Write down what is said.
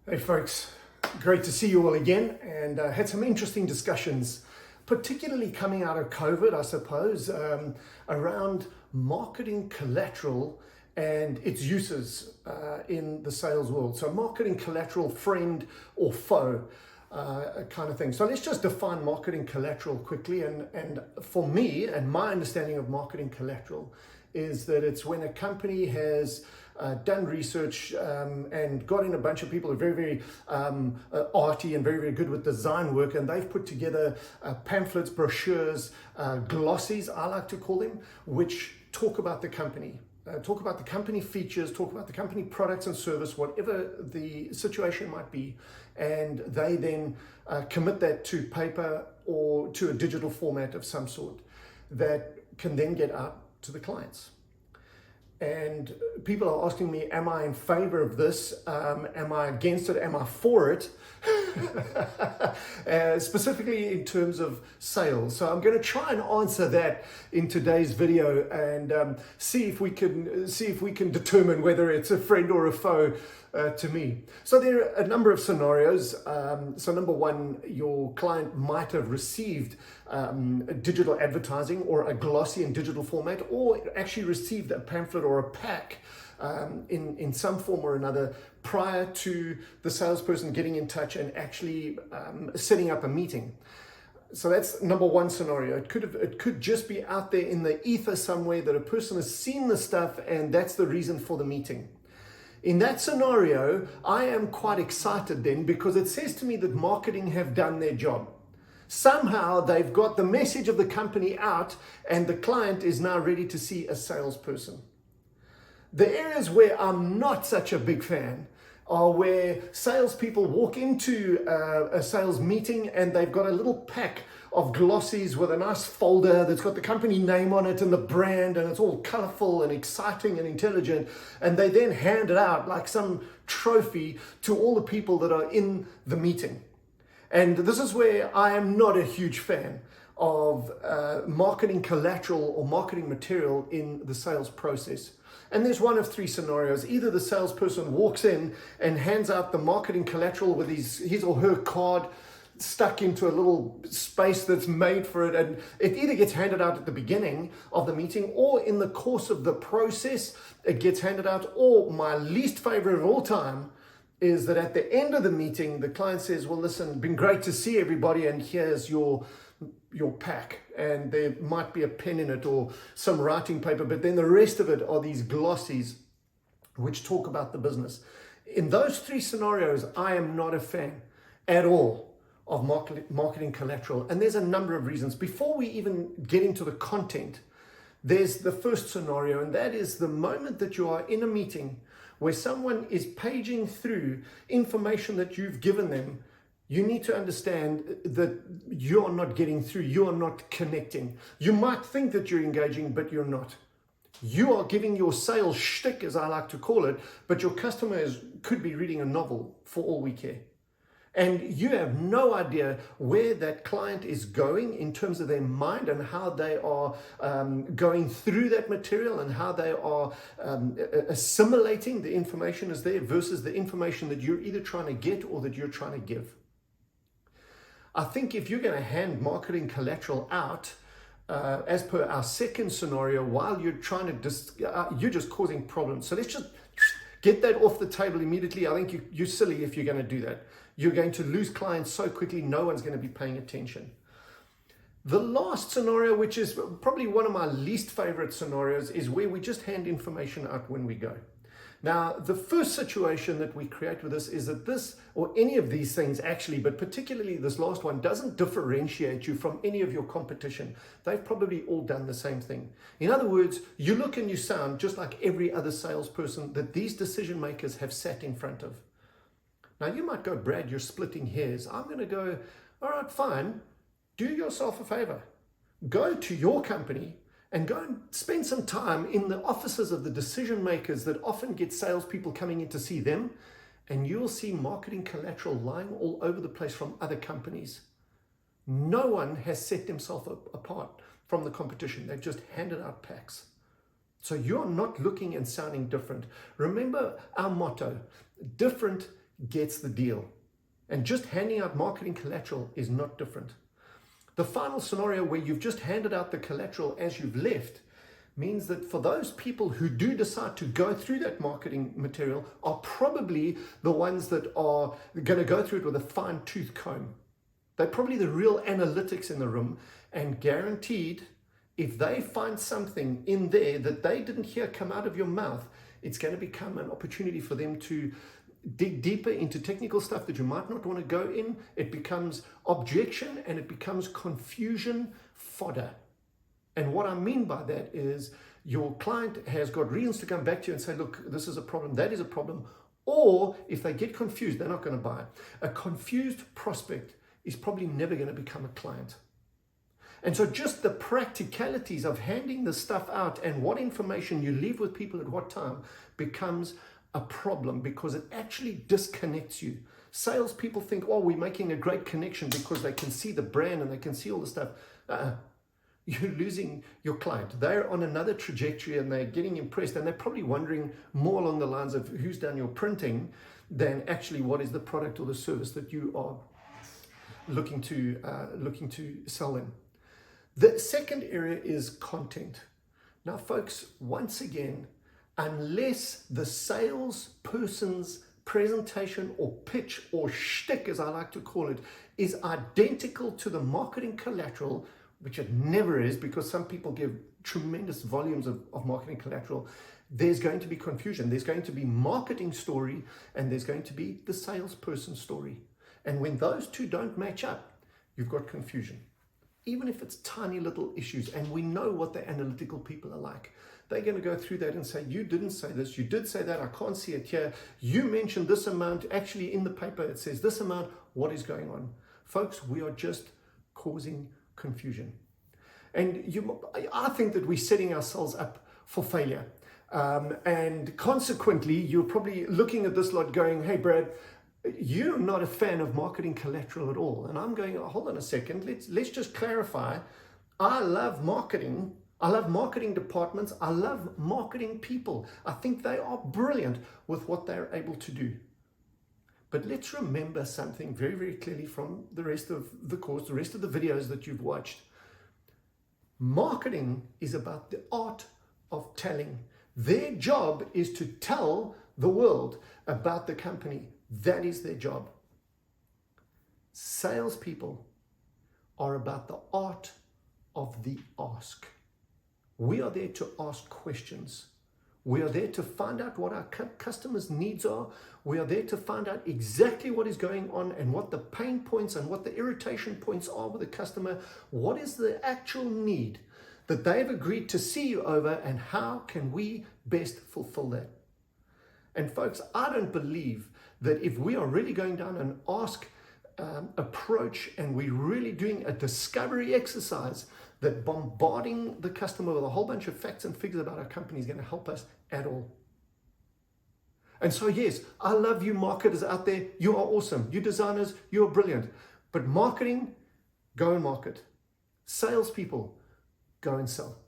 Hey folks, great to see you all again, and had some interesting discussions, particularly coming out of COVID, I suppose, around marketing collateral and its uses in the sales world. So marketing collateral, friend or foe, kind of thing. So let's just define marketing collateral quickly. And for me, and my understanding of marketing collateral is that it's when a company has done research and got in a bunch of people who are very arty and very good with design work, and they've put together pamphlets, brochures, glossies, I like to call them, which talk about the company. Talk about the company features, talk about the company products and service, whatever the situation might be, and they then commit that to paper or to a digital format of some sort that can then get out to the clients. And people are asking me, am I in favor of this? Am I against it? Am I for it? Specifically in terms of sales. So I'm going to try and answer that in today's video and see if we can determine whether it's a friend or a foe to me. So there are a number of scenarios. So number one, your client might have received digital advertising or a glossy in digital format, or actually received a pamphlet or a pack in some form or another prior to the salesperson getting in touch and actually setting up a meeting. So that's number one scenario. It could just be out there in the ether somewhere that a person has seen the stuff and that's the reason for the meeting. In that scenario, I am quite excited then, because it says to me that marketing have done their job. Somehow they've got the message of the company out and the client is now ready to see a salesperson. The areas where I'm not such a big fan are where salespeople walk into a sales meeting and they've got a little pack of glossies with a nice folder that's got the company name on it and the brand, and it's all colorful and exciting and intelligent, and they then hand it out like some trophy to all the people that are in the meeting. And this is where I am not a huge fan of marketing collateral or marketing material in the sales process. And there's one of three scenarios. Either the salesperson walks in and hands out the marketing collateral with his or her card stuck into a little space that's made for it, and it either gets handed out at the beginning of the meeting or in the course of the process it gets handed out, or my least favorite of all time is that at the end of the meeting the client says, well, listen, been great to see everybody, and here's your pack, and there might be a pen in it or some writing paper, but then the rest of it are these glossies which talk about the business. In those three scenarios, I am not a fan at all of marketing collateral, and there's a number of reasons. Before we even get into the content, there's the first scenario, and that is the moment that you are in a meeting where someone is paging through information that you've given them. You need to understand that you're not getting through, you're not connecting. You might think that you're engaging, but you're not. You are giving your sales shtick, as I like to call it, but your customer could be reading a novel for all we care. And you have no idea where that client is going in terms of their mind and how they are going through that material and how they are assimilating the information is there versus the information that you're either trying to get or that you're trying to give. I think if you're going to hand marketing collateral out, as per our second scenario, while you're trying to, you're just causing problems. So let's just get that off the table immediately. I think you're silly if you're going to do that. You're going to lose clients so quickly, no one's going to be paying attention. The last scenario, which is probably one of my least favorite scenarios, is where we just hand information out when we go. Now, the first situation that we create with this is that this, or any of these things actually, but particularly this last one, doesn't differentiate you from any of your competition. They've probably all done the same thing. In other words, you look and you sound just like every other salesperson that these decision makers have sat in front of. Now, you might go, Brad, you're splitting hairs. I'm going to go, all right, fine. Do yourself a favor. Go to your company and go and spend some time in the offices of the decision makers that often get salespeople coming in to see them, and you'll see marketing collateral lying all over the place from other companies. No one has set themselves apart from the competition. They've just handed out packs. So you're not looking and sounding different. Remember our motto, different gets the deal. And just handing out marketing collateral is not different. The final scenario where you've just handed out the collateral as you've left means that for those people who do decide to go through that marketing material are probably the ones that are going to go through it with a fine-tooth comb. They're probably the real analytics in the room, and guaranteed, if they find something in there that they didn't hear come out of your mouth, it's going to become an opportunity for them to dig deeper into technical stuff that you might not want to go in. It becomes objection and it becomes confusion fodder. And what I mean by that is your client has got reasons to come back to you and say, look, this is a problem, that is a problem. Or if they get confused, they're not going to buy. A confused prospect is probably never going to become a client. And so just the practicalities of handing the stuff out and what information you leave with people at what time becomes a problem, because it actually disconnects you. Salespeople think, oh, we're making a great connection because they can see the brand and they can see all the stuff. You're losing your client. They're on another trajectory and they're getting impressed, and they're probably wondering more along the lines of who's done your printing than actually what is the product or the service that you are looking to sell them. The second area is content. Now, folks, once again, unless the salesperson's presentation or pitch or shtick, as I like to call it, is identical to the marketing collateral, which it never is, because some people give tremendous volumes of marketing collateral, there's going to be confusion. There's going to be marketing story and there's going to be the salesperson story. And when those two don't match up, you've got confusion. Even if it's tiny little issues, and we know what the analytical people are like. They're going to go through that and say, you didn't say this, you did say that, I can't see it here. You mentioned this amount, actually in the paper it says this amount, what is going on? Folks, we are just causing confusion. And I think that we're setting ourselves up for failure. And consequently, you're probably looking at this lot going, hey, Brad, you're not a fan of marketing collateral at all. And I'm going, oh, hold on a second, let's just clarify. I love marketing. I love marketing departments. I love marketing people. I think they are brilliant with what they're able to do. But let's remember something very, very clearly from the rest of the course, the rest of the videos that you've watched. Marketing is about the art of telling. Their job is to tell the world about the company. That is their job. Salespeople are about the art of the ask. We are there to ask questions. We are there to find out what our customers' needs are. We are there to find out exactly what is going on and what the pain points and what the irritation points are with the customer. What is the actual need that they've agreed to see you over, and how can we best fulfill that? And folks, I don't believe that if we are really going down an ask approach and we're really doing a discovery exercise, that bombarding the customer with a whole bunch of facts and figures about our company is going to help us at all. And so, yes, I love you marketers out there. You are awesome. You designers, you are brilliant. But marketing, go and market. Salespeople, go and sell.